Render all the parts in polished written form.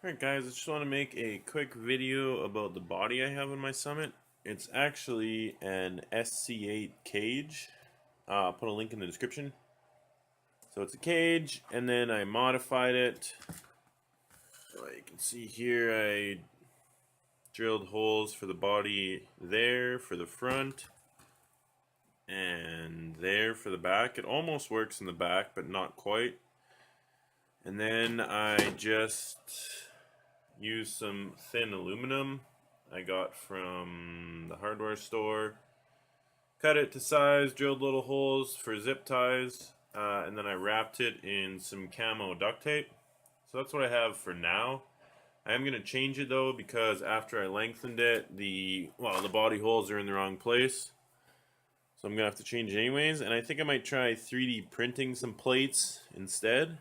Alright guys, I just want to make a quick video about the body I have on my Summit. It's actually an SC8 cage. I'll put a link in the description. So it's a cage, and then I modified it. You can see here I drilled holes for the body there for the front, and there for the back. It almost works in the back, but not quite. And then I just used some thin aluminum I got from the hardware store, cut it to size, drilled little holes for zip ties, and then I wrapped it in some camo duct tape. So that's what I have for now. I am going to change it though, because after I lengthened it, the body holes are in the wrong place. So I'm going to have to change it anyways, and I think I might try 3D printing some plates instead,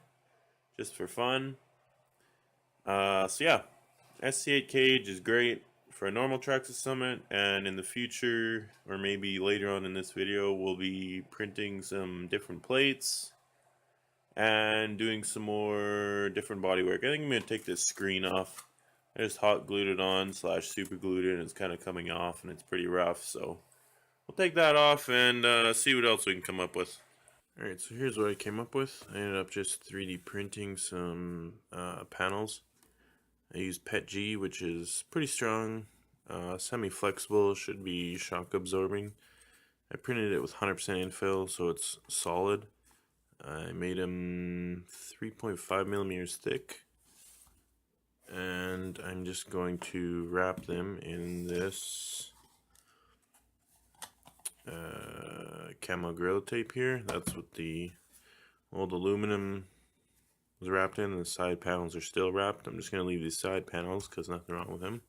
just for fun. So yeah, SC8 cage is great for a normal Traxxas Summit, and in the future, or maybe later on in this video, we'll be printing some different plates and doing some more different bodywork. I think I'm going to take this screen off. I just hot glued it on / super glued it, and it's kind of coming off and it's pretty rough, so we'll take that off and see what else we can come up with. Alright, so here's what I came up with. I ended up just 3D printing some panels. I used PETG, which is pretty strong, semi-flexible, should be shock absorbing. I printed it with 100% infill, so it's solid. I made them 3.5 millimeters thick, and I'm just going to wrap them in this camo Gorilla Tape here. That's what the old aluminum was wrapped in, and the side panels are still wrapped. I'm just going to leave these side panels because nothing wrong with them.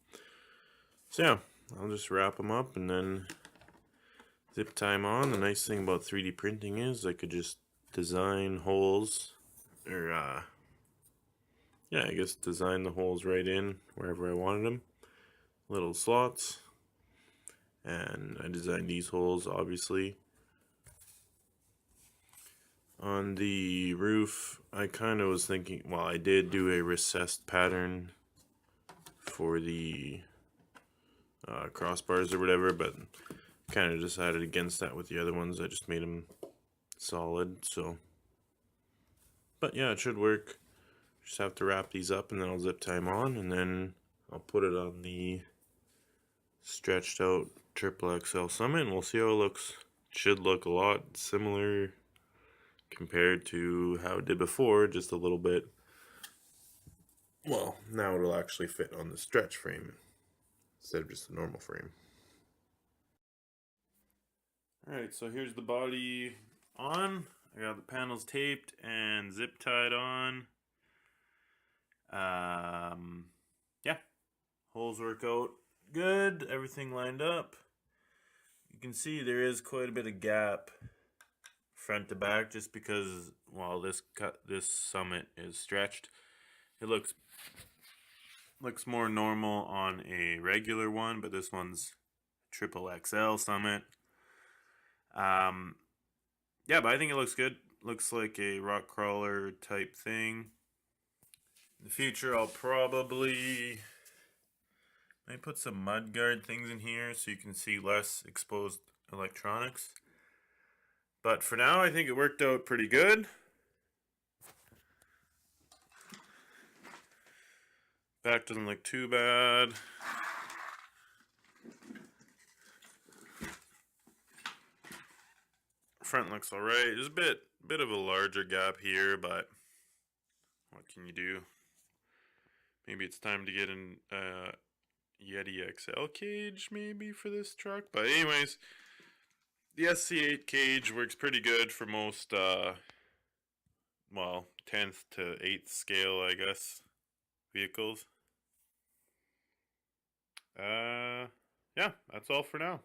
So yeah, I'll just wrap them up and then zip tie them on. The nice thing about 3D printing is I could just design holes, or yeah, I guess design the holes right in wherever I wanted them. Little slots. And I designed these holes, obviously. On the roof, I kind of was thinking, well, I did do a recessed pattern for the crossbars or whatever, but kind of decided against that with the other ones. I just made them solid, so. But yeah, it should work. Just have to wrap these up and then I'll zip tie them on, and then I'll put it on the stretched out XXL Summit, and we'll see how it looks. It should look a lot similar compared to how it did before, just a little bit. Well, now it'll actually fit on the stretch frame instead of just a normal frame. Alright, so here's the body on. I got the panels taped and zip tied on. Yeah, holes work out good, everything lined up. You can see there is quite a bit of gap front to back, just because while this Summit is stretched, it looks more normal on a regular one, but this one's XXL Summit. Yeah, but I think it looks good. Looks like a rock crawler type thing. In the future, I'll probably put some mud guard things in here so you can see less exposed electronics. But for now, I think it worked out pretty good. Back doesn't look too bad. Front looks alright. There's a bit of a larger gap here, but what can you do? Maybe it's time to get an Yeti XL cage maybe for this truck. But anyways, the SC8 cage works pretty good for most, well, 10th to 8th scale, I guess, vehicles. Yeah, that's all for now.